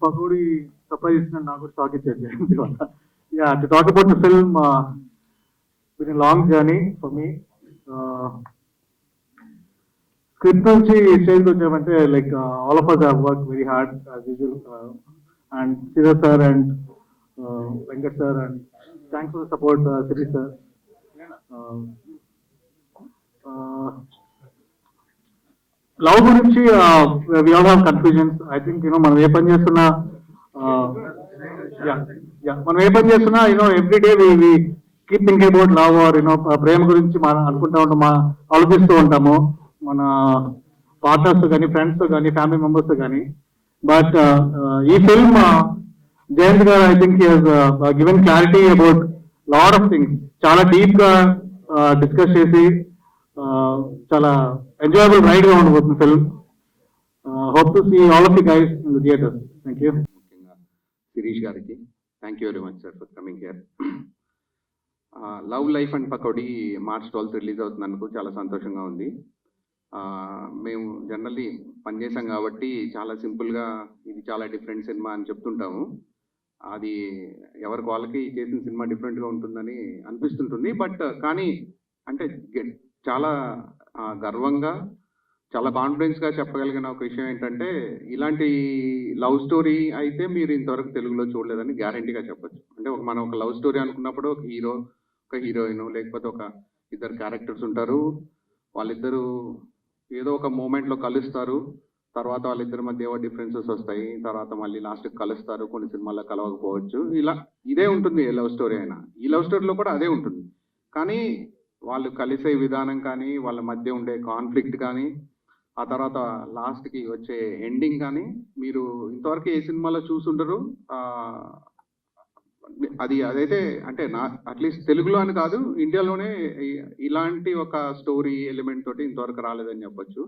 Pakodi surprise and now talk it. Yeah, to talk about the film, been a long journey for me. Script నుంచి stage వచ్చామంటే like all of us have work very hard as usual and Sridhar sir and Venkat sir and thanks for support Siri sir. Love గురించి we all have confusions. I think మనం ఏ పని చేస్తున్నా మనం ఏ పని చేస్తున్నా every day we keep thinking about love or ప్రేమ గురించి మనం అనుకుంటా ఉంటాం, ఆలోచిస్తూ ఉంటాము మన పార్ట్నర్స్ కానీ ఫ్రెండ్స్ కానీ ఫ్యామిలీ మెంబర్స్ కానీ. బట్ ఈ ఫిల్మ్ జయంత్ గారు I think given clarity about lot of things. చాలా డీప్ గా డిస్కస్ చేసి చాలా ఎంజాయబుల్ రైడ్ గా ఉండబోతుంది film. Hope to see all of the guys in the theatre. Thank you. ముఖ్యంగా శిరీష్ గారికి thank you very much sir for coming here. Love life and Pakodi March 12th release అవుతున్నందుకు చాలా సంతోషంగా ఉంది. మేము జనరల్లీ పనిచేసాం కాబట్టి చాలా సింపుల్గా ఇది చాలా డిఫరెంట్ సినిమా అని చెప్తుంటాము. అది ఎవరికి వాళ్ళకి చేసిన సినిమా డిఫరెంట్గా ఉంటుందని అనిపిస్తుంటుంది. బట్ కానీ అంటే చాలా గర్వంగా చాలా కాన్ఫిడెన్స్గా చెప్పగలిగిన ఒక విషయం ఏంటంటే ఇలాంటి లవ్ స్టోరీ అయితే మీరు ఇంతవరకు తెలుగులో చూడలేదని గ్యారంటీగా చెప్పచ్చు. అంటే మనం ఒక లవ్ స్టోరీ అనుకున్నప్పుడు ఒక హీరో ఒక హీరోయిన్ లేకపోతే ఒక ఇద్దరు క్యారెక్టర్స్ ఉంటారు, వాళ్ళిద్దరూ ఏదో ఒక మూమెంట్లో కలుస్తారు, తర్వాత వాళ్ళిద్దరి మధ్య ఏవో డిఫరెన్సెస్ వస్తాయి, తర్వాత మళ్ళీ లాస్ట్కి కలుస్తారు, కొన్ని సినిమాల్లో కలవకపోవచ్చు. ఇలా ఇదే ఉంటుంది ఏ లవ్ స్టోరీ అయినా. ఈ లవ్ స్టోరీలో కూడా అదే ఉంటుంది. కానీ వాళ్ళు కలిసే విధానం కానీ వాళ్ళ మధ్య ఉండే కాన్ఫ్లిక్ట్ కానీ ఆ తర్వాత లాస్ట్కి వచ్చే ఎండింగ్ కానీ మీరు ఇంతవరకు ఏ సినిమాలో చూసుండరు. అదైతే అంటే అట్లీస్ట్ తెలుగులో అని కాదు, ఇండియాలోనే ఇలాంటి ఒక స్టోరీ ఎలిమెంట్ తోటి ఇంతవరకు రాలేదని చెప్పొచ్చు.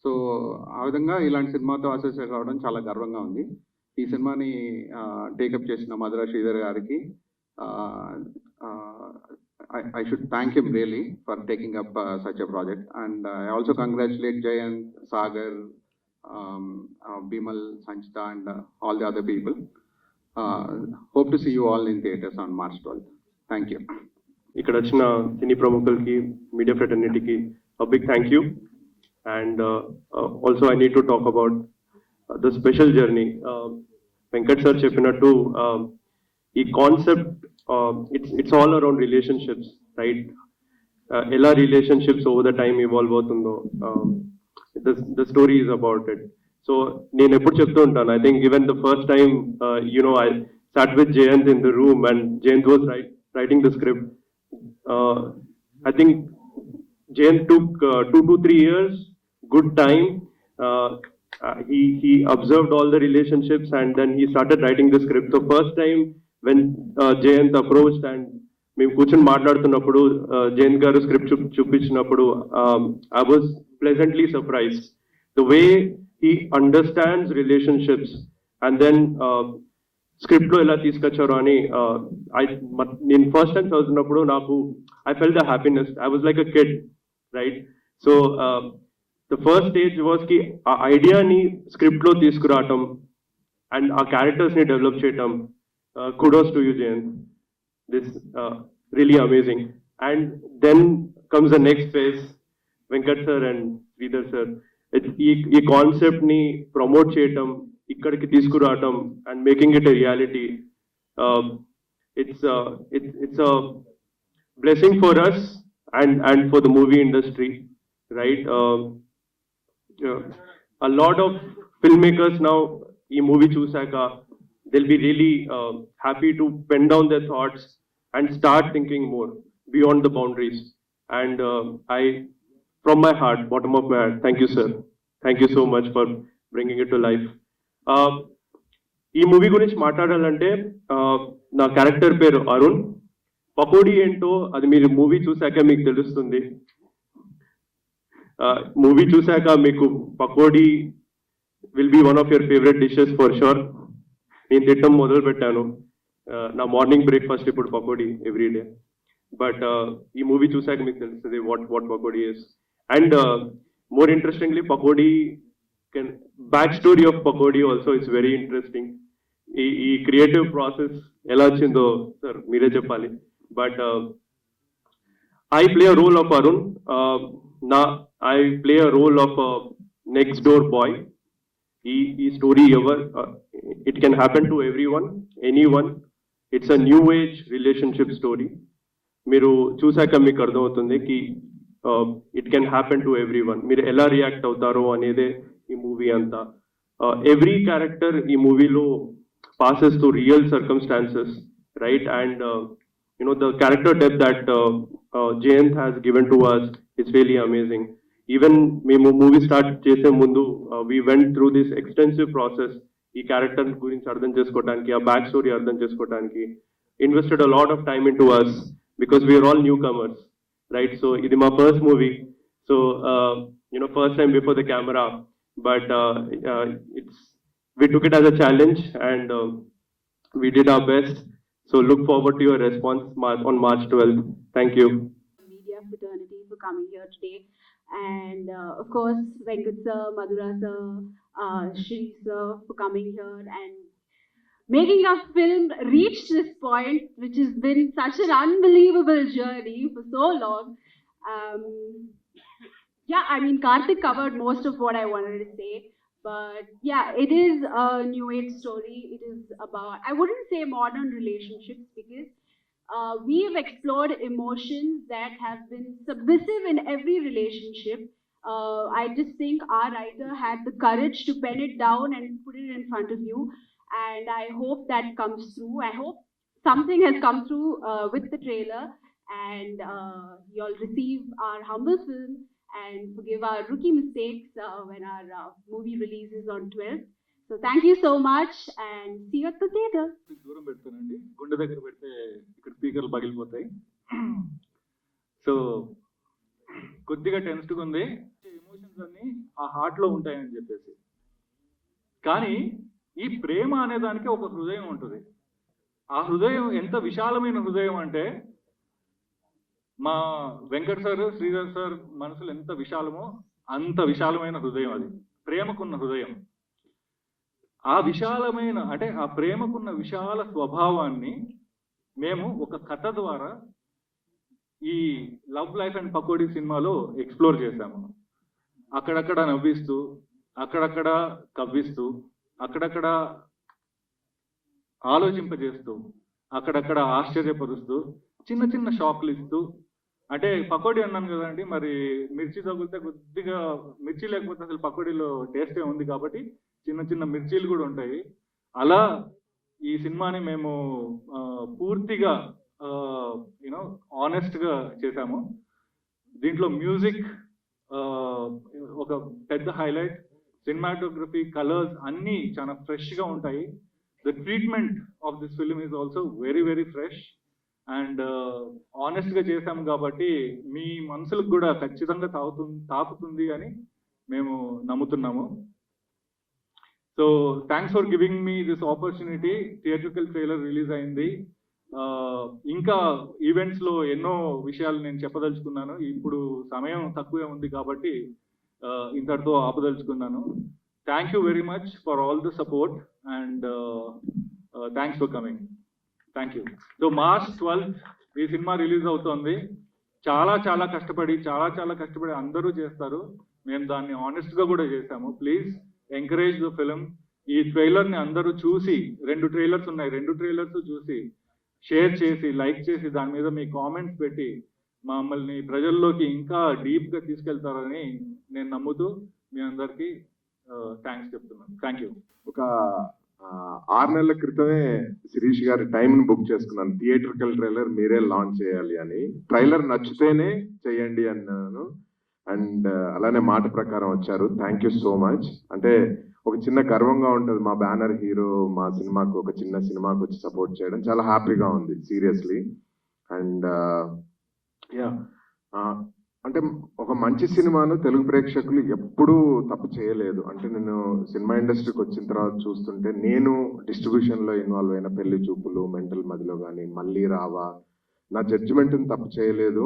సో ఆ విధంగా ఇలాంటి సినిమాతో అసోసియేట్ కావడం చాలా గర్వంగా ఉంది. ఈ సినిమాని టేకప్ చేసిన మధుర శ్రీధర్ గారికి I should thank him really for taking up such a project, and I also congratulate Jayant, Sagar, Bimal, Sanchita and all the other people. Hope to see you all in theaters on March 12th. Thank you. ఇక్కడ వచ్చిన సినీ ప్రముఖులకి media ఫ్రెటర్నిటీకి a big thank you, and also I need to talk about the special journey. Venkat sir చెప్పినట్టు ఈ concept it's all around relationships, right? Ella relationships over the time evolve avutundo, the story is about it. So nenu eppudu cheptu untanu, I think given the first time I sat with Jayant in the room and Jayant was writing the script. I think Jayant took 2 to 3 years, good time. He observed all the relationships and then he started writing the script. So first time when Jayant approached and మేము కూర్చొని మాట్లాడుతున్నప్పుడు జయంత్ గారు script చూపించినప్పుడు I was pleasantly surprised the way he understands relationships and then script లో ఎలా తీసుకొచ్చారు అని. నేను ఫస్ట్ టైం చదువుతున్నప్పుడు I felt the happiness. I was like a kid, right? So the first stage was కి ఆ ఐడియాని స్క్రిప్ట్ లో తీసుకురావటం అండ్ ఆ క్యారెక్టర్స్ ని డెవలప్ చేయటం. Kudos to you, Jayant. This really amazing. And then comes the next phase. Venkat sir and Sridhar sir. ఈ concept ని ప్రమోట్ చేయటం, ఇక్కడికి తీసుకురావటం and making it a reality. It's a blessing for us and for the movie industry, right? A lot of filmmakers now ఈ movie చూసాక they'll be really happy to pen down their thoughts and start thinking more beyond the boundaries. And I, from my heart, bottom of my heart, thank you, sir. Thank you so much for bringing it to life. ఈ movie గురించి మాట్లాడాలంటే నా character పేరు అరుణ్. పకోడీ ఏంటో అది మీరు movie చూసాక మీకు తెలుస్తుంది. మూవీ చూసాక మీకు pakodi will be one of your favorite dishes for sure. నేను తిట్టడం మొదలు పెట్టాను. నా మార్నింగ్ బ్రేక్ఫాస్ట్ ఇప్పుడు పకోడీ ఎవ్రీ డే. బట్ ఈ మూవీ చూసాక మీకు తెలుస్తుంది what pakodi is. And more interestingly pakodi backstory of Pakodi also is very interesting. ఈ క్రియేటివ్ ప్రాసెస్ ఎలా వచ్చిందో సార్ మీరే చెప్పాలి. But I play a role of Arun. I play a role of a next door boy. ఈ story ever, it can happen to everyone, anyone. It's a new age relationship story. మీరు చూసాక మీకు అర్థమవుతుంది కి it can happen to every one. మీరు ఎలా react అవుతారో అనేదే ఈ మూవీ అంతా. ఎవ్రీ క్యారెక్టర్ ఈ మూవీలో passes to real circumstances, right? And the character depth that Jayant has given to us is really amazing. Even మేము మూవీ స్టార్ట్ చేసే ముందు we went through this extensive process. ఈ క్యారెక్టర్ గురించి అర్థం చేసుకోవడానికి, ఆ బ్యాక్ స్టోరీ అర్థం చేసుకోవడానికి invested a lot of time into us because we are all newcomers, right? So ఇది మా first movie, so first time before the camera, but we took it as a challenge and we did our best. So look forward to your response on March 12th. Thank you. Media fraternity for coming here today, and of course Venkat sir, Madhura sir, Shri sir for coming here and making our film reach this point, which has been such an unbelievable journey for so long. Yeah, I mean Karthik covered most of what I wanted to say. But yeah, it is a new age story. It is about, I wouldn't say modern relationships, because we've explored emotions that have been submissive in every relationship. I just think our writer had the courage to pen it down and put it in front of you. And I hope that comes through. I hope something has come through with the trailer, and you'll receive our humble film and forgive our rookie mistakes when our movie releases on 12th. So thank you so much and see you at the theater. దూరం పెడతానండి, గుండె దగ్గర పెడితే ఇక్కడ స్పీకర్లు పగిలిపోతాయి. So కొద్దిగా టెన్స్డ్గా ఉంది. Emotions అన్ని ఆ హార్ట్లో ఉంటాయని చెప్పేసి, కానీ ఈ ప్రేమ అనే దానికి ఒక హృదయం ఉంటుంది. ఆ హృదయం ఎంత విశాలమైన హృదయం అంటే, మా వెంకట్ సార్, శ్రీధర్ సార్ మనసులు ఎంత విశాలమో అంత విశాలమైన హృదయం అది, ప్రేమకున్న హృదయం. ఆ విశాలమైన అంటే ఆ ప్రేమకున్న విశాల స్వభావాన్ని మేము ఒక కథ ద్వారా ఈ లవ్ లైఫ్ అండ్ పకోడీ సినిమాలో ఎక్స్ప్లోర్ చేశాము. అక్కడక్కడ నవ్విస్తూ, అక్కడక్కడ కవ్విస్తూ, అక్కడక్కడ ఆలోచింపజేస్తూ, అక్కడక్కడ ఆశ్చర్యపరుస్తూ, చిన్న చిన్న షాక్లు ఇస్తూ. అంటే పకోడీ అన్నాను కదండి, మరి మిర్చి తగిలితే కొద్దిగా, మిర్చి లేకపోతే అసలు పకోడీలో టేస్టే ఉంది కాబట్టి చిన్న చిన్న మిర్చీలు కూడా ఉంటాయి. అలా ఈ సినిమాని మేము పూర్తిగా ఆనెస్ట్గా చేశాము. దీంట్లో మ్యూజిక్ ఒక పెద్ద హైలైట్, సినిమాటోగ్రఫీ, కలర్స్ అన్నీ చాలా ఫ్రెష్గా ఉంటాయి. The treatment of this film is also very very fresh and ఆనెస్ట్గా చేశాము కాబట్టి మీ మనసులకు కూడా ఖచ్చితంగా తాకుతుంది అని మేము నమ్ముతున్నాము. So thanks for giving me this opportunity. Theatrical trailer release అయింది. ఇంకా ఈవెంట్స్లో ఎన్నో విషయాలు నేను చెప్పదలుచుకున్నాను. ఇప్పుడు సమయం తక్కువే ఉంది కాబట్టి ఇంతటితో ఆపదలుచుకున్నాను. Thank you very much for all the support and thanks for coming. Thank you. So March 12th ఈ సినిమా రిలీజ్ అవుతోంది. చాలా చాలా కష్టపడి అందరూ చేస్తారు. మేము దాన్ని ఆనెస్ట్గా కూడా చేశాము. Please encourage the film. ఈ ట్రైలర్ని అందరూ చూసి, 2 ట్రైలర్స్ ఉన్నాయి, 2 ట్రైలర్స్ చూసి షేర్ చేసి, లైక్ చేసి, దాని మీద మీ కామెంట్స్ పెట్టి మమ్మల్ని ప్రజల్లోకి ఇంకా డీప్గా తీసుకెళ్తారని నేను నమ్ముతూ మీ అందరికీ థ్యాంక్స్ చెప్తున్నాను. Thank you. ఒక 6 నెలల క్రితమే శిరీష్ గారి టైంని బుక్ చేసుకున్నాను. థియేట్రికల్ ట్రైలర్ మీరే లాంచ్ చేయాలి అని. ట్రైలర్ నచ్చితేనే చేయండి అన్నాను అండ్ అలానే మాట ప్రకారం వచ్చారు. Thank you so much. అంటే ఒక చిన్న గర్వంగా ఉంటుంది, మా బ్యానర్ హీరో మా సినిమాకు, ఒక చిన్న సినిమాకు వచ్చి సపోర్ట్ చేయడం చాలా హ్యాపీగా ఉంది సీరియస్లీ. అండ్ యా, అంటే ఒక మంచి సినిమాను తెలుగు ప్రేక్షకులు ఎప్పుడూ తప్పు చేయలేదు. అంటే నేను సినిమా ఇండస్ట్రీకి వచ్చిన తర్వాత చూస్తుంటే, నేను డిస్ట్రిబ్యూషన్లో ఇన్వాల్వ్ అయిన పెళ్లి చూపులు, మెంటల్ మదిలో కానీ, మళ్ళీ రావా, నా జడ్జిమెంట్ని తప్పు చేయలేదు.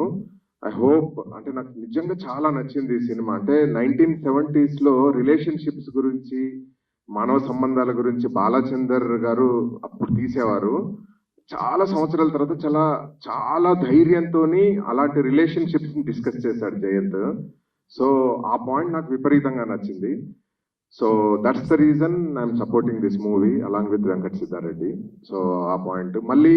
ఐ హోప్, అంటే నాకు నిజంగా చాలా నచ్చింది ఈ సినిమా. అంటే 1970s లో రిలేషన్షిప్స్ గురించి, మానవ సంబంధాల గురించి బాలచందర్ గారు అప్పుడు తీసేవారు. చాలా సంవత్సరాల తర్వాత చాలా చాలా ధైర్యంతోని అలాంటి రిలేషన్షిప్స్ ని డిస్కస్ చేశాడు జయంత్. సో ఆ పాయింట్ నాకు విపరీతంగా నచ్చింది. So that's the reason I'm supporting this movie along with Venkat Siddhareddy. So ఆ పాయింట్. మళ్ళీ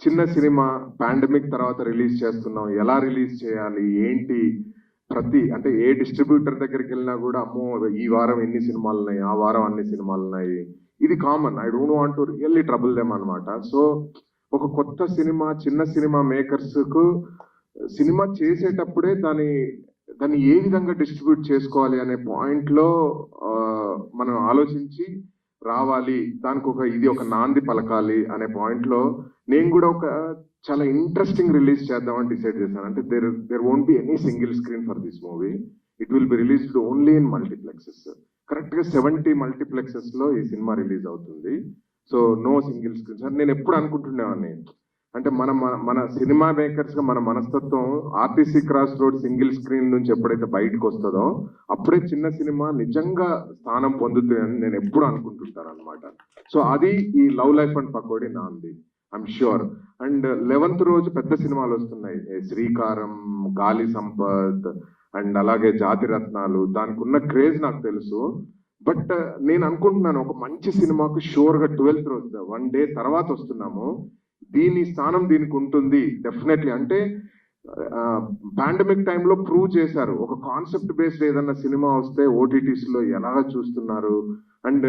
చిన్న సినిమా పాండమిక్ తర్వాత రిలీజ్ చేస్తున్నాం, ఎలా రిలీజ్ చేయాలి ఏంటి, అంటే ఏ డిస్ట్రిబ్యూటర్ దగ్గరికి వెళ్ళినా కూడా అమ్మో ఈ వారం ఎన్ని సినిమాలు ఉన్నాయి, ఆ వారం అన్ని సినిమాలు ఉన్నాయి, ఇది common. I don't want to really trouble them అనమాట. సో ఒక కొత్త సినిమా, చిన్న సినిమా మేకర్స్ కు సినిమా చేసేటప్పుడే దాన్ని ఏ విధంగా డిస్ట్రిబ్యూట్ చేసుకోవాలి అనే పాయింట్ లో మనం ఆలోచించి రావాలి, దానికి ఇది ఒక నాంది పలకాలి అనే పాయింట్ లో నేను కూడా ఒక చాలా ఇంట్రెస్టింగ్ రిలీజ్ చేద్దామని డిసైడ్ చేశాను. అంటే there won't be any single screen for this movie. It will be released only in multiplexes. Correct గా 70 మల్టీప్లెక్సెస్ లో ఈ సినిమా రిలీజ్ అవుతుంది. So no single screen. Sir నేను ఎప్పుడు అనుకుంటున్నాను, అంటే మన సినిమా మేకర్స్ గా మన మనస్తత్వం RTC cross road single screen నుంచి ఎప్పుడైతే బయటకు వస్తుందో అప్పుడే చిన్న సినిమా నిజంగా స్థానం పొందుతుందని నేను ఎప్పుడు అనుకుంటుంటాను అనమాట. సో అది ఈ లవ్ లైఫ్ అండ్ పకోడీ నాంది, ఐఎమ్ ష్యూర్. అండ్ 11th రోజు పెద్ద సినిమాలు వస్తున్నాయి, శ్రీకారం, గాలి సంపత్ అండ్ అలాగే జాతి రత్నాలు. దానికి ఉన్న క్రేజ్ నాకు తెలుసు. బట్ నేను అనుకుంటున్నాను ఒక మంచి సినిమాకు షూర్ గా 12th రోజు 1 డే తర్వాత వస్తున్నాము, దీని స్థానం దీనికి ఉంటుంది డెఫినెట్లీ. అంటే పాండమిక్ టైంలో ప్రూవ్ చేశారు, ఒక కాన్సెప్ట్ బేస్డ్ ఏదన్నా సినిమా వస్తే ఓటీటీస్ లో ఎలాగ చూస్తున్నారు. అండ్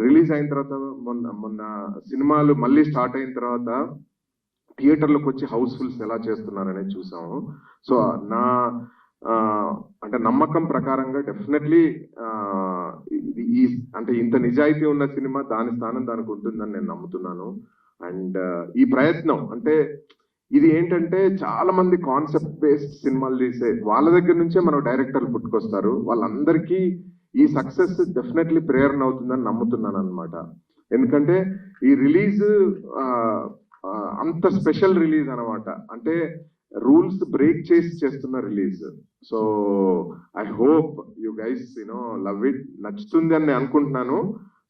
రిలీజ్ అయిన తర్వాత మొన్న సినిమాలు మళ్ళీ స్టార్ట్ అయిన తర్వాత థియేటర్లకు వచ్చి హౌస్ఫుల్స్ ఎలా చేస్తున్నారు అనేది చూసాము. సో అంటే నమ్మకం ప్రకారంగా డెఫినెట్లీ అంటే ఇంత నిజాయితీ ఉన్న సినిమా దాని స్థానం దానికి ఉంటుందని నేను నమ్ముతున్నాను. అండ్ ఈ ప్రయత్నం అంటే ఇది ఏంటంటే చాలా మంది కాన్సెప్ట్ బేస్డ్ సినిమాలు తీసే వాళ్ళ దగ్గర నుంచే మనం డైరెక్టర్లు పుట్టుకొస్తారు. వాళ్ళందరికీ ఈ సక్సెస్ డెఫినెట్లీ ప్రేరణ అవుతుందని నమ్ముతున్నాను అనమాట. ఎందుకంటే ఈ రిలీజ్ అంత స్పెషల్ రిలీజ్ అనమాట. అంటే రూల్స్ బ్రేక్ చేసి చేస్తున్న release. So I hope you guys love it. నచ్చుతుంది అని నేను అనుకుంటున్నాను.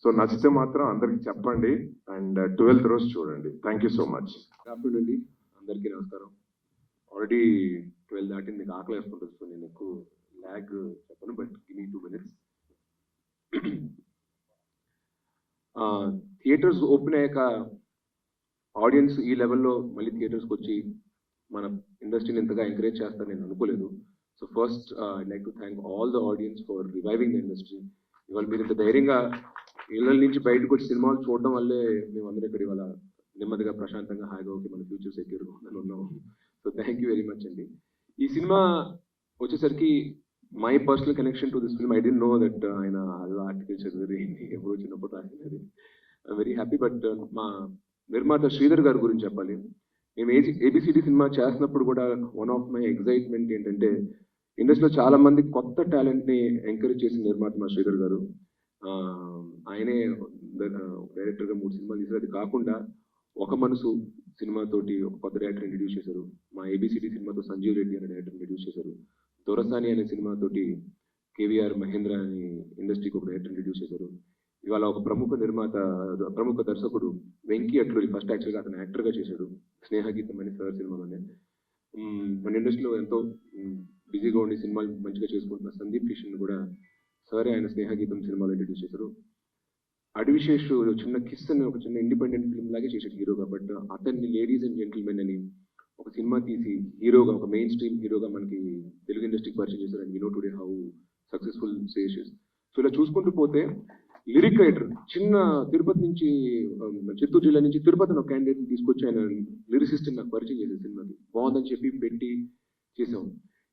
సో నచ్చితే మాత్రం అందరికి చెప్పండి అండ్ 12th రోజు చూడండి. Thank you so much. Afternoon అండి, అందరికీ నమస్కారం. ఆల్రెడీ 12 దాటింది, మీకు ఆకలి వేసుకుంటుంది. సో నేను ఎక్కువ ల్యాగ్ చెప్పను, but give me 2 minutes. Theatres open అయ్యాక ఆడియన్స్ ఈ లెవెల్లో మళ్ళీ థియేటర్స్కి వచ్చి మన ఇండస్ట్రీని ఎంతగా ఎంకరేజ్ చేస్తారని నేను అనుకోలేదు. So first I like to thank all the audience for reviving the industry. ఇవాళ మీరు ఇంత ధైర్యంగా ఇళ్ళ నుంచి బయటకు వచ్చి సినిమాలు చూడడం వల్లే మేమందరం ఇక్కడ ఇవాళ నెమ్మదిగా ప్రశాంతంగా హాయిగా ఓకే మన ఫ్యూచర్ సెక్యూర్ అని ఉన్నాము. So thank you very much అండి. ఈ సినిమా వచ్చేసరికి my personal connection to this film, I don't know that ఆయన ఆర్టికల్ చదివి ఎప్పుడు వచ్చినప్పుడు రాసినది. I very happy. బట్ మా నిర్మాత శ్రీధర్ గారి గురించి చెప్పాలి. మేము ఏబిసిడి సినిమా చేస్తున్నప్పుడు కూడా వన్ ఆఫ్ మై ఎగ్జైట్మెంట్ ఏంటంటే ఇండస్ట్రీలో చాలా మంది కొత్త టాలెంట్ని ఎంకరేజ్ చేసిన నిర్మాత మా శ్రీధర్ గారు. ఆయనే డైరెక్టర్గా 3 సినిమాలు తీశారు. అది కాకుండా ఒక మనసు సినిమాతోటి ఒక కొత్త డైరెక్టర్ ఇంట్రడ్యూస్ చేశారు. మా ఏబిసిడి సినిమాతో సంజీవ్ రెడ్డి అనే డైరెక్టర్ ఇంట్రడ్యూస్ చేశారు. దొరసాని అనే సినిమాతోటి కేవీఆర్ మహేంద్ర అని ఇండస్ట్రీకి ఒక డైరెక్టర్ ఇంట్రడ్యూస్ చేశారు. ఇవాళ ఒక ప్రముఖ దర్శకుడు వెంకీ అట్లూరి, ఫస్ట్ యాక్చువల్గా అతను యాక్టర్గా చేశాడు స్నేహగీతం అని సార్ సినిమాలోనే. మన ఇండస్ట్రీలో ఎంతో బిజీగా ఉండి సినిమాలు మంచిగా చేసుకుంటున్న సందీప్ కిషన్ కూడా సరే ఆయన స్నేహగీతం సినిమాలో ఇంట్రడ్యూస్ చేశారు. అడివిశేష్ చిన్న కిస్ అని ఒక చిన్న ఇండిపెండెంట్ ఫిల్మ్ లాగే చేశాడు హీరోగా. బట్ అతన్ని లేడీస్ అండ్ జెంటిల్మెన్ అని ఒక సినిమా తీసి హీరోగా, ఒక మెయిన్ స్ట్రీమ్ హీరోగా మనకి తెలుగు ఇండస్ట్రీకి పరిచయం చేశారు. And we know today how successful సేషెస్. సో ఇలా చూసుకుంటూ పోతే లిరిక్ రైటర్ చిన్న తిరుపతి నుంచి, చిత్తూరు జిల్లా నుంచి తిరుపతి ఒక క్యాండిడేట్ని తీసుకొచ్చి ఆయన లిరిసిస్ట్ నాకు పరిచయం చేసే సినిమాకి బాగుందని చెప్పి పెట్టి చేసాం.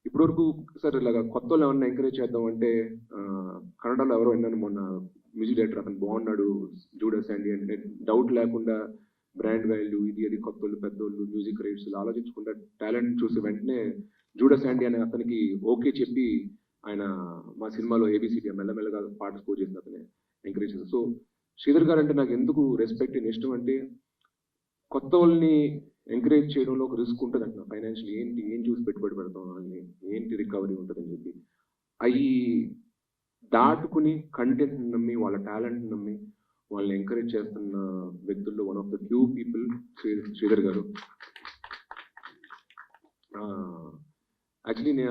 ఇప్పటివరకు సార్ ఇలాగా కొత్త వాళ్ళు ఏమన్నా ఎంకరేజ్ చేద్దాం అంటే కన్నడలో ఎవరో విన్నాను మొన్న, మ్యూజిక్ డైరెక్టర్ అతను బాగున్నాడు జూడస్ శాండీ అంటే డౌట్ లేకుండా బ్రాండ్ వాల్యూ ఇది అది కొత్త వాళ్ళు పెద్దోళ్ళు మ్యూజిక్ రైట్స్ ఆలోచించకుండా టాలెంట్ చూసి వెంటనే జూడస్ శాండీ అనే అతనికి ఓకే చెప్పి ఆయన మా సినిమాలో ఏబిసిడి మెల్లమెల్లగా పాట స్కోర్ చేసిన అతనే ఎంకరేజ్ చేశారు. సో శ్రీధర్ గారు అంటే నాకు ఎందుకు రెస్పెక్ట్ ఇష్టం అంటే కొత్త వాళ్ళని ఎంకరేజ్ చేయడంలో ఒక రిస్క్ ఉంటుంది అంటున్నా. ఫైనాన్షియల్ ఏం చూసి పెట్టుబడి పెడతాం వాళ్ళని, ఏంటి రికవరీ ఉంటుందని చెప్పి అవి దాటుకుని కంటెంట్ నమ్మి వాళ్ళ టాలెంట్ నమ్మి వాళ్ళని ఎంకరేజ్ చేస్తున్న వ్యక్తుల్లో one of the few people Sridhar గారు. యాక్చువల్లీ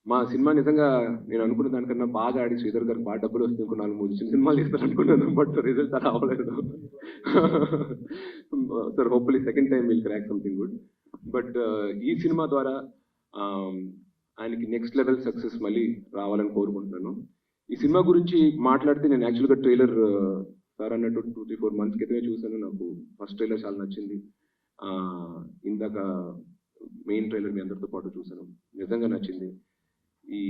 మా సినిమా నిజంగా నేను అనుకున్న దానికన్నా బాగా ఆడి శ్రీధర్ గారికి బాగా డబ్బులు వస్తుంది, ఇంకో 4-3 చిన్న సినిమాలు చేస్తారు అనుకున్నాను. బట్ రిజల్ట్ అలా అవ్వలేదు. Sir hopefully second time will crack something good. But ఈ సినిమా ద్వారా ఆయనకి నెక్స్ట్ లెవెల్ సక్సెస్ మళ్ళీ రావాలని కోరుకుంటున్నాను. ఈ సినిమా గురించి మాట్లాడితే నేను యాక్చువల్గా ట్రైలర్ సార్ అన్నట్టు 2-3-4 months క్రితమే చూశాను. నాకు ఫస్ట్ ట్రైలర్ చాలా నచ్చింది. ఇందాక మెయిన్ ట్రైలర్ మీ అందరితో పాటు చూశాను, నిజంగా నచ్చింది. ఈ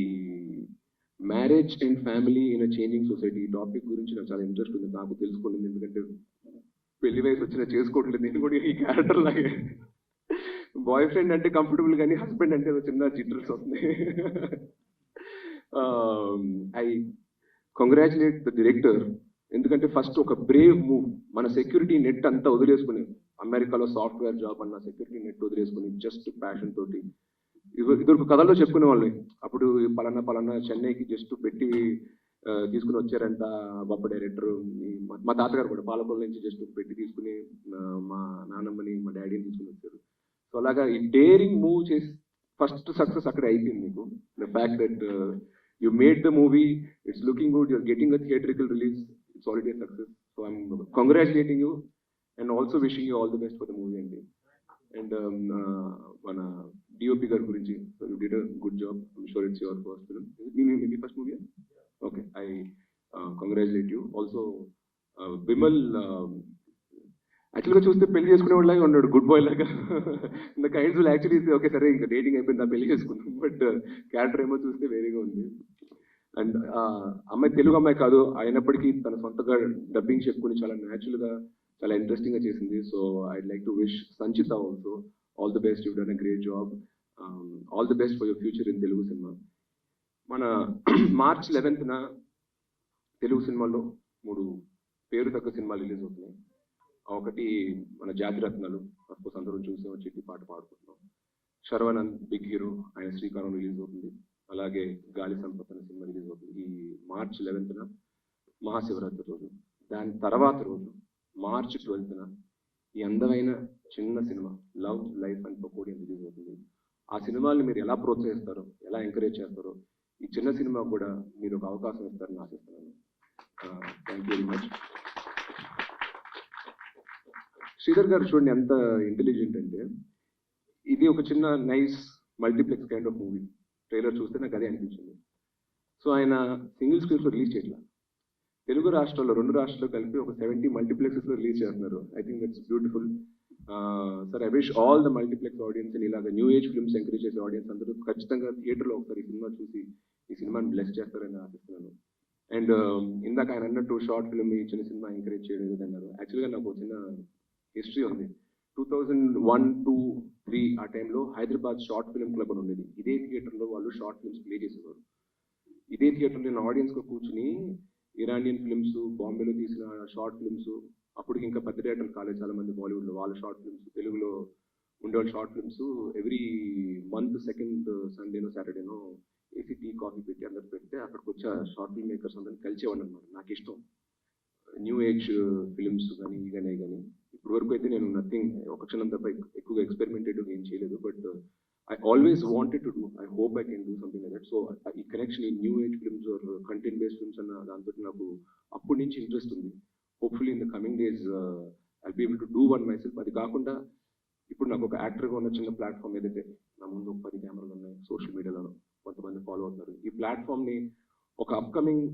marriage and family in a changing society ఈ టాపిక్ గురించి నాకు చాలా ఇంట్రెస్ట్ ఉంది, నాకు తెలుసుకోలేదు. ఎందుకంటే పెళ్లి వయసు వచ్చినా చేసుకోవట్లేదు నేను కూడా ఈ క్యారెక్టర్ లాగే. బాయ్ ఫ్రెండ్ అంటే కంఫర్టబుల్ కానీ హస్బెండ్ అంటే చిన్న జిటర్స్ వస్తుంది. ఐ కంగ్రాచులేట్ ద డైరెక్టర్, ఎందుకంటే ఫస్ట్ ఒక బ్రేవ్ మూవ్. మన సెక్యూరిటీ నెట్ అంతా వదిలేసుకుని, అమెరికాలో సాఫ్ట్వేర్ జాబ్ అన్న సెక్యూరిటీ నెట్ వదిలేసుకుని జస్ట్ ప్యాషన్ తోటి ఇద్దరు కథల్లో చెప్పుకునే వాళ్ళని. అప్పుడు పలానా చెన్నైకి జస్ట్ పెట్టి తీసుకుని వచ్చారంట గొప్ప డైరెక్టర్. మా తాతగారు కూడా పాలకొల్ల నుంచి జస్ట్ పెట్టి తీసుకుని మా నాన్నమ్మని మా డాడీని తీసుకుని వచ్చారు. సో అలాగా ఈ డేరింగ్ మూవ్ చేసి ఫస్ట్ సక్సెస్ అక్కడే అయిపోయింది మీకు. The fact that you made the movie, it's looking good, you're getting a theatrical release, it's already success. So I'm congratulating you and also wishing you all the best for the movie అండి. And మన DOP గారి గురించి, you did a good job. I'm sure it's your first film. మీ first movie? Okay, I congratulate you. Also bumble యాక్చువల్గా చూస్తే పెళ్లి చేసుకునే వాళ్ళగా ఉన్నాడు, గుడ్ బాయ్ లాగా. ఇంత కైండ్స్ విల్ యాక్చువల్లీ ఓకే సరే ఇంకా డేటింగ్ అయిపోయిందా పెళ్లి చేసుకున్నాం, బట్ క్యారెక్టర్ ఏమో చూస్తే వేరేగా ఉంది. అండ్ అమ్మాయి తెలుగు అమ్మాయి కాదు అయినప్పటికీ తన సొంతగా డబ్బింగ్ చెప్పుకుని చాలా న్యాచురల్గా చాలా ఇంట్రెస్టింగ్గా చేసింది. So I'd like to wish Sanchita also all the best, you done a great job, all the best for your future in Telugu cinema. మన March 11th తెలుగు సినిమాల్లో 3 పేరు తగ్గ సినిమాలు రిలీజ్ అవుతున్నాయి. ఒకటి మన జాతిరత్నాలు, అఫ్కోర్స్ అందరూ చూసాం, చిట్టి పాట పాడుకుంటున్నాం. శర్వానంద్ బిగ్ హీరో, ఆయన శ్రీకారం రిలీజ్ అవుతుంది. అలాగే గాలి సంపత్ అనే సినిమా రిలీజ్ అవుతుంది ఈ March 11th మహాశివరాత్రి రోజు. దాని తర్వాత రోజు March 12th ఈ అందమైన చిన్న సినిమా love life and Pakodi release అవుతుంది. ఆ సినిమాల్ని మీరు ఎలా ప్రోత్సహిస్తారో, ఎలా ఎంకరేజ్ చేస్తారో ఈ చిన్న సినిమా కూడా మీరు ఒక అవకాశం ఇస్తారని ఆశిస్తున్నాను. Thank you very much. Sridhar గారు చూడండి ఎంత ఇంటెలిజెంట్ అంటే, ఇది ఒక చిన్న nice multiplex kind of movie. Trailer చూస్తే నాకు అదే అనిపించింది. సో ఆయన సింగిల్ స్క్రీన్స్లో రిలీజ్ చేయట్లా, తెలుగు రాష్ట్రాల్లో 2 రాష్ట్రాల్లో కలిపి ఒక 70 మల్టీప్లెక్సెస్లో రిలీజ్ చేస్తున్నారు. I think that's beautiful. Sir I wish all the multiplex audience and ఇలాగ న్యూ ఏజ్ ఫిల్మ్స్ ఎంకరేజ్ చేసే ఆడియన్స్ అందరూ ఖచ్చితంగా థియేటర్లో ఒకసారి ఈ సినిమా చూసి ఈ సినిమాని బ్లెస్ చేస్తారని ఆశిస్తున్నాను. అండ్ ఇందాక ఆయన అన్నట్టు షార్ట్ ఫిల్మ్ ఈ చిన్న సినిమా ఎంకరేజ్ చేయలేదు అన్నారు. యాక్చువల్గా నాకు చిన్న హిస్టరీ ఉంది. 2001, 2, 3 ఆ టైంలో హైదరాబాద్ షార్ట్ ఫిల్మ్ క్లబ్ అని ఉండేది. ఇదే థియేటర్లో వాళ్ళు షార్ట్ ఫిల్మ్స్ ప్లే చేసేవారు. ఇదే థియేటర్లో నేను ఆడియన్స్గా కూర్చుని ఇరానియన్ ఫిల్మ్స్, బాంబేలో తీసిన షార్ట్ ఫిల్మ్స్, అప్పటికి ఇంకా పెద్ద థియేటర్లు కాలేదు చాలా మంది బాలీవుడ్లో, వాళ్ళ షార్ట్ ఫిల్మ్స్, తెలుగులో ఉండేవాళ్ళ short films every month second సండేనో సాటర్డేనో ఏసీ టీ కాఫీ పెట్టి అందరు పెడితే అక్కడికి వచ్చే షార్ట్ ఫిల్మ్ మేకర్స్ అందరినీ కలిసేవాడిని అనమాట. నాకు ఇష్టం న్యూ ఏజ్ ఫిల్మ్స్ కానీ ఇవన్నీ కానీ. ఇప్పుడు వరకు అయితే నేను నథింగ్, ఒక క్షణం తప్ప ఎక్కువగా ఎక్స్పెరిమెంటేటివ్ ఏం చేయలేదు. But I always wanted to do. I hope I can do something like that. So ఈ కనెక్షన్ ఈ new age films are content based films అన్న దాంతో నాకు అప్పటి నుంచి ఇంట్రెస్ట్ ఉంది. Hopefully in the coming days I'll be able to do one myself. అది కాకుండా ఇప్పుడు నాకు ఒక యాక్టర్గా ఉన్న చిన్న ప్లాట్ఫామ్ ఏదైతే నా ముందు 10 కెమెరాలు ఉన్నాయి, సోషల్ మీడియాలో కొంతమంది ఫాలో అవుతున్నారు. ఈ ప్లాట్ఫామ్ని ఒక అప్కమింగ్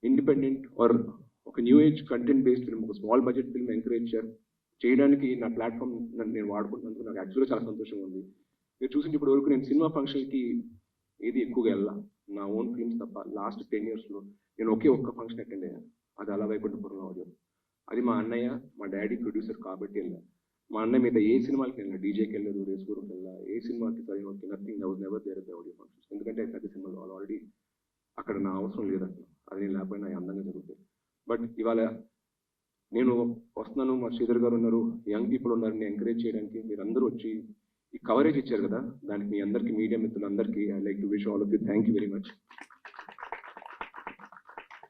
ఇండిపెండెంట్ ఆర్ ఒక new age content based film, ఒక స్మాల్ బడ్జెట్ ఫిల్మ్ ఎంకరేజ్ చేయడానికి నా ప్లాట్ఫామ్ నేను వాడుకుంటున్నందుకు నాకు యాక్చువల్గా చాలా సంతోషంగా ఉంది. మీరు చూసింది ఇప్పటి వరకు నేను సినిమా ఫంక్షన్కి ఏది ఎక్కువగా వెళ్ళా, నా ఓన్ ఫిల్మ్స్ తప్ప. లాస్ట్ 10 yearsలో నేను ఒక్క ఫంక్షన్ అటెండ్ అయ్యాను, అది అలా వైకుంఠపురంలో ఆడియో. అది మా అన్నయ్య, మా డాడీ ప్రొడ్యూసర్ కాబట్టి వెళ్ళా. మా అన్నయ్య మీద ఏ సినిమాకి వెళ్ళా, డీజేకి వెళ్ళలేదు, రేస్పూర్కి వెళ్ళా, ఏ సినిమాకి సరైన nothing, I was never there at the audio functions. ఎందుకంటే పెద్ద సినిమాలు వాళ్ళు ఆల్రెడీ అక్కడ నా అవసరం లేదంట, అది నేను లేకపోయినా అందంగా జరుగుతాయి. బట్ ఇవాళ నేను వస్తున్నాను, మా శ్రీధర్ గారు ఉన్నారు, యంగ్ పీపుల్ ఉన్నారు, నేను ఎంకరేజ్ చేయడానికి మీరు అందరూ వచ్చి ఈ కవరేజ్ ఇచ్చారు కదా, దానికి మీ అందరికీ, మీడియా మిత్రులందరికీ I like to wish all of you thank you very much.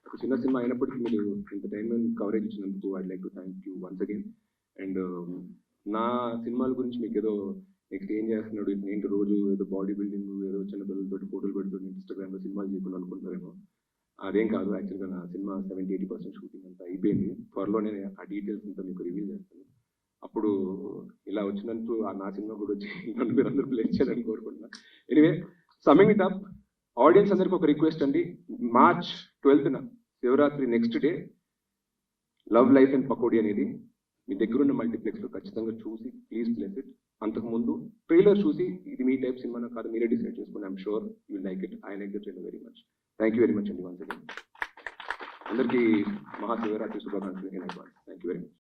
ఒక చిన్న సినిమా అయినప్పటికీ మీరు ఇంత టైం కవరేజ్ ఇచ్చినందుకు I like to thank you once again. And నా సినిమాల గురించి మీకు ఏదో నెక్స్ట్ ఏం చేస్తున్నాడు, ఏంటి రోజు ఏదో బాడీ బిల్డింగ్, ఏదో చిన్న పిల్లలతో ఫోటోలు పెడుతుంది ఇన్స్టాగ్రామ్లో సినిమాలు చేయకుండా అనుకుంటారేమో. అదేం కాదు, యాక్చువల్గా నా సినిమా 70-80% షూటింగ్ అంతా అయిపోయింది. త్వరలోనే ఆ డీటెయిల్స్ అంతా మీకు రివీల్ చేస్తాను. అప్పుడు ఇలా వచ్చినందుకు నా సినిమా కూడా వచ్చి నన్ను మీరు అందరూ ప్లేస్ చేయాలని కోరుకుంటున్నాను. Anyway, summing it up, audience అందరికీ ఒక రిక్వెస్ట్ అండి. March 12th Shivaratri next day love life and Pakodi అనేది మీ దగ్గరున్న మల్టీప్లెక్స్లో ఖచ్చితంగా చూసి ప్లీజ్ ప్లేస్ ఇట్. అంతకుముందు ట్రైలర్ చూసి ఇది మీ టైప్ సినిమా కాదు మీరే డిసైడ్ చేసుకోండి. I'm sure you will like it. I like the trailer very much. Thank you very much అండి వన్స్ అగైన్. అందరికీ మహాశివరాత్రి శుభాకాంక్షలు. Thank you very much.